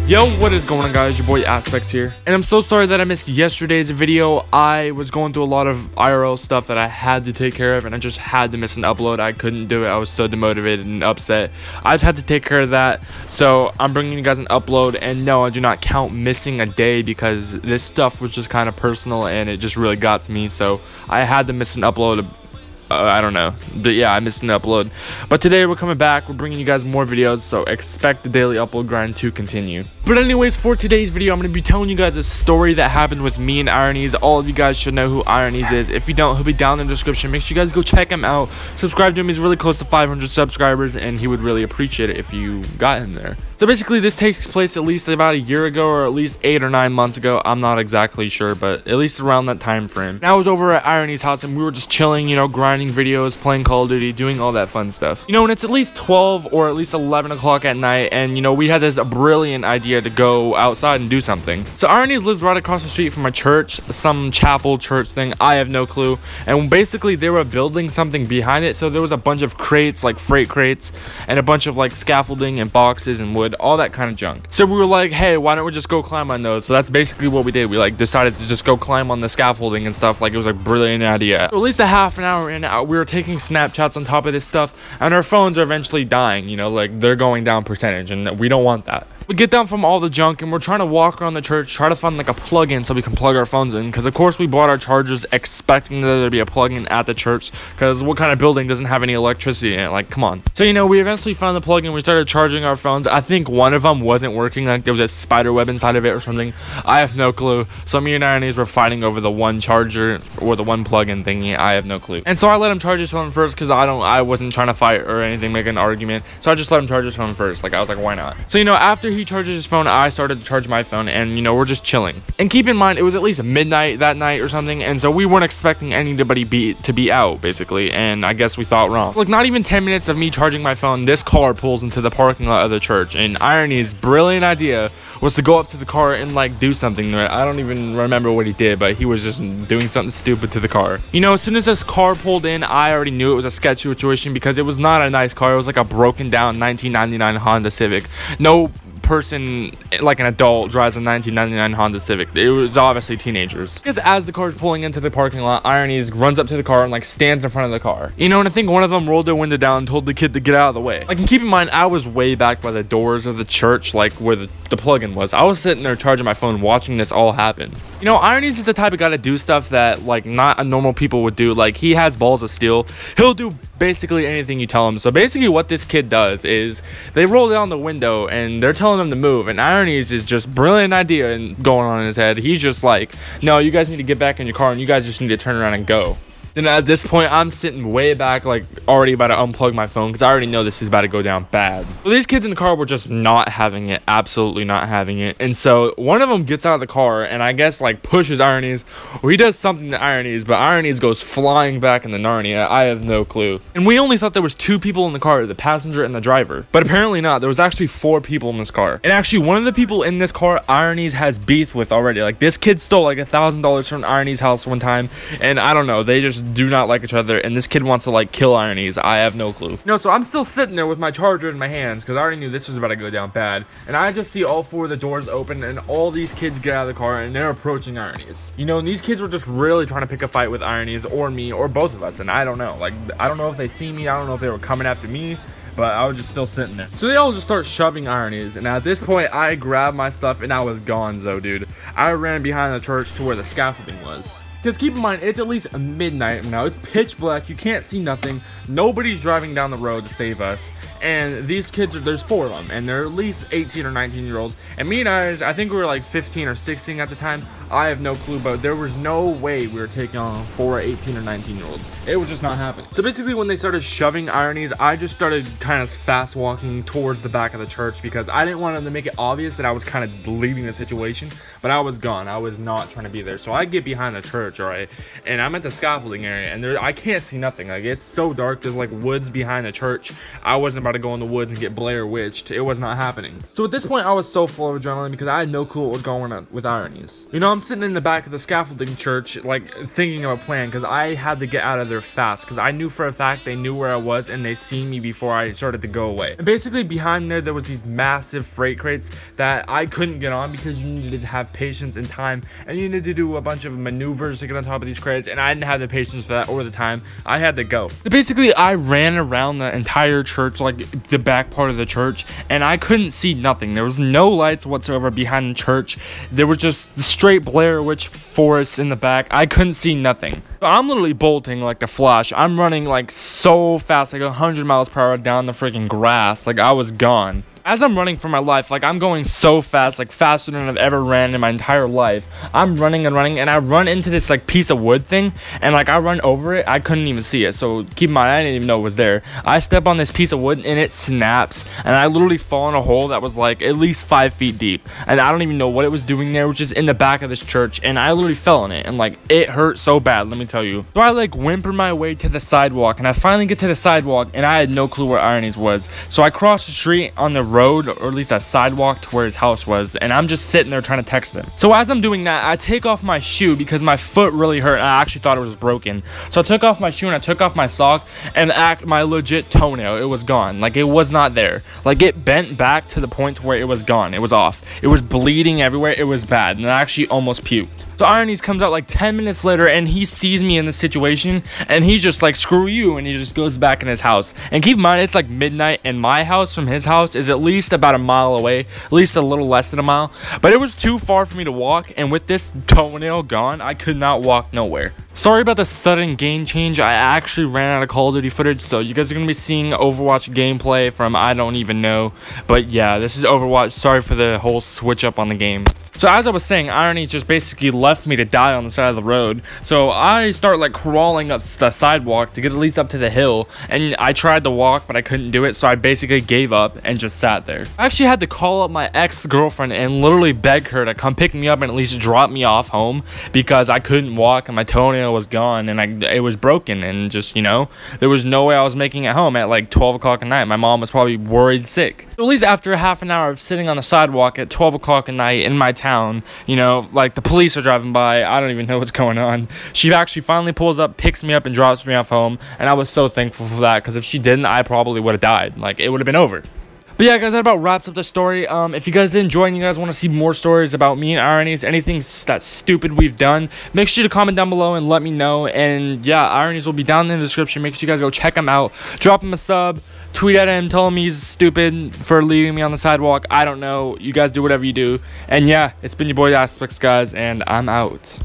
Yo, what is going on, guys? Your boy Aspects here, and I'm so sorry that I missed yesterday's video. I was going through a lot of IRL stuff that I had to take care of, and I just had to miss an upload. I couldn't do it. I was so demotivated and upset. I've had to take care of that, so I'm bringing you guys an upload. And no, I do not count missing a day because this stuff was just kind of personal and it just really got to me, so I had to miss an upload. I don't know, but yeah, I missed an upload. But today we're coming back, we're bringing you guys more videos, so expect the daily upload grind to continue. But anyways, for today's video, I'm going to be telling you guys a story that happened with me and Ironies. All of you guys should know who Ironies is. If you don't, he'll be down in the description. Make sure you guys go check him out, subscribe to him. He's really close to 500 subscribers, and he would really appreciate it if you got him there. So basically, this takes place at least about a year ago, or at least 8 or 9 months ago. I'm not exactly sure, but at least around that time frame. And I was over at Ironies' house, and we were just chilling, you know, grinding videos, playing Call of Duty, doing all that fun stuff. You know, and it's at least 12 or at least 11 o'clock at night, and you know, we had this brilliant idea to go outside and do something. So Ironies lives right across the street from a church, some chapel church thing, I have no clue. And basically they were building something behind it, so there was a bunch of crates, like freight crates, and a bunch of like scaffolding and boxes and wood, all that kind of junk. So we were like, hey, why don't we just go climb on those? So that's basically what we did. We like decided to just go climb on the scaffolding and stuff. Like, it was a brilliant idea. So at least a half an hour in, we were taking Snapchats on top of this stuff, and our phones are eventually dying, you know, like they're going down percentage, and we don't want that. We get down from all the junk, and we're trying to walk around the church, try to find like a plug-in so we can plug our phones in, because of course we bought our chargers expecting there to be a plug-in at the church, because what kind of building doesn't have any electricity in it? Like, come on. So, you know, we eventually found the plug-in, we started charging our phones. I think one of them wasn't working, like there was a spider web inside of it or something. I have no clue. So me and Ironies were fighting over the one charger or the one plug-in thingy. I have no clue. And so I let him charge his phone first, because I wasn't trying to fight or anything, make an argument. So I just let him charge his phone first. Like, I was like, why not? So, you know, after he charges his phone, I started to charge my phone, and you know, we're just chilling. And keep in mind, it was at least midnight that night or something, and so we weren't expecting anybody to be out, basically. And I guess we thought wrong. Like, not even 10 minutes of me charging my phone, this car pulls into the parking lot of the church, and Irony's brilliant idea was to go up to the car and like do something to it. I don't even remember what he did, but he was just doing something stupid to the car. You know, as soon as this car pulled in, I already knew it was a sketchy situation, because it was not a nice car. It was like a broken down 1999 Honda Civic. No person, like an adult, drives a 1999 Honda Civic. It was obviously teenagers. Because as the car is pulling into the parking lot, Ironies runs up to the car and like stands in front of the car. You know, and I think one of them rolled their window down and told the kid to get out of the way. Like, and keep in mind, I was way back by the doors of the church, like where the plug-in was. I was sitting there charging my phone, watching this all happen. You know, Ironies is the type of guy to do stuff that like not a normal people would do. Like, he has balls of steel. He'll do basically anything you tell him. So basically what this kid does is they roll down the window and they're telling him to move, and Ironies is just brilliant idea and going on in his head. He's just like, no, you guys need to get back in your car and you guys just need to turn around and go. Then at this point, I'm sitting way back, like already about to unplug my phone, because I already know this is about to go down bad. Well, these kids in the car were just not having it, absolutely not having it. And so one of them gets out of the car and I guess like pushes Ironies, or he does something to Ironies, but Ironies goes flying back in the Narnia. I have no clue. And we only thought there was 2 people in the car, the passenger and the driver, but apparently not. There was actually 4 people in this car. And actually, one of the people in this car, Ironies has beef with already. Like, this kid stole like $1,000 from Ironies' house one time, and I don't know, they just do not like each other, and this kid wants to like kill Ironies. I have no clue. No, so I'm still sitting there with my charger in my hands, because I already knew this was about to go down bad, and I just see all 4 of the doors open and all these kids get out of the car and they're approaching Ironies. You know, and these kids were just really trying to pick a fight with Ironies or me or both of us, and I don't know. Like, I don't know if they see me, I don't know if they were coming after me, but I was just still sitting there. So they all just start shoving Ironies, and at this point I grabbed my stuff and I was gone though, dude. I ran behind the church to where the scaffolding was. Because keep in mind, it's at least midnight now. It's pitch black. You can't see nothing. Nobody's driving down the road to save us. And these kids, there's 4 of them, and they're at least 18 or 19 year olds. And me and I think we were like 15 or 16 at the time. I have no clue, but there was no way we were taking on 4 18 or 19 year olds. It was just not happening. So basically, when they started shoving Ironies, I just started kind of fast walking towards the back of the church, because I didn't want them to make it obvious that I was kind of leaving the situation, but I was gone. I was not trying to be there. So I get behind the church, church, right? And I'm at the scaffolding area, and I can't see nothing. Like, it's so dark. There's like woods behind the church. I wasn't about to go in the woods and get Blair Witched. It was not happening. So at this point, I was so full of adrenaline because I had no clue what was going on with Ironies. You know, I'm sitting in the back of the scaffolding church, like thinking of a plan, because I had to get out of there fast, because I knew for a fact they knew where I was and they seen me before I started to go away. And basically behind there was these massive freight crates that I couldn't get on because you needed to have patience and time, and you needed to do a bunch of maneuvers to get on top of these crates, and I didn't have the patience for that or the time. I had to go. So basically I ran around the entire church, like the back part of the church, and I couldn't see nothing. There was no lights whatsoever behind the church. There was just the straight Blair Witch forest in the back. I couldn't see nothing. So I'm literally bolting like a flash. I'm running like so fast, like 100 miles per hour down the freaking grass. Like I was gone. As I'm running for my life, like I'm going so fast, like faster than I've ever ran in my entire life. I'm running and running, and I run into this like piece of wood thing, and like I run over it. I couldn't even see it, so keep in mind, I didn't even know it was there. I step on this piece of wood and it snaps, and I literally fall in a hole that was like at least 5 feet deep, and I don't even know what it was doing there, which is in the back of this church, and I literally fell in it, and like it hurt so bad, let me tell you. So I like whimper my way to the sidewalk, and I finally get to the sidewalk, and I had no clue where Ironies was. So I crossed the street on the road, or at least a sidewalk to where his house was, and I'm just sitting there trying to text him. So as I'm doing that, I take off my shoe because my foot really hurt, and I actually thought it was broken. So I took off my shoe and I took off my sock, and my legit toenail, it was gone. Like it was not there. Like it bent back to the point to where it was gone. It was off. It was bleeding everywhere. It was bad, and I actually almost puked. So Ironies comes out like 10 minutes later, and he sees me in this situation, and he just like, screw you, and he just goes back in his house. And keep in mind, it's like midnight, and my house from his house is at least about a mile away, at least a little less than a mile, but it was too far for me to walk, and with this toenail gone, I could not walk nowhere. Sorry about the sudden game change. I actually ran out of Call of Duty footage, so you guys are gonna be seeing Overwatch gameplay from I don't even know, but yeah, this is Overwatch. Sorry for the whole switch up on the game. So as I was saying, Ironies just basically left me to die on the side of the road. So I start like crawling up the sidewalk to get at least up to the hill, and I tried to walk, but I couldn't do it, so I basically gave up and just sat there. I actually had to call up my ex-girlfriend and literally beg her to come pick me up and at least drop me off home, because I couldn't walk and my toenail was gone, and it was broken, and just, you know, there was no way I was making it home at like 12 o'clock at night. My mom was probably worried sick. So at least after a half an hour of sitting on the sidewalk at 12 o'clock at night in my town, you know, like the police are driving by, I don't even know what's going on, she actually finally pulls up, picks me up, and drops me off home, and I was so thankful for that, because if she didn't, I probably would have died. Like, it would have been over. But yeah, guys, that about wraps up the story. If you guys did enjoy and you guys want to see more stories about me and Ironies, anything that's stupid we've done, make sure to comment down below and let me know. And yeah, Ironies will be down in the description. Make sure you guys go check him out. Drop him a sub. Tweet at him. Tell him he's stupid for leaving me on the sidewalk. I don't know. You guys do whatever you do. And yeah, it's been your boy Aspects, guys, and I'm out.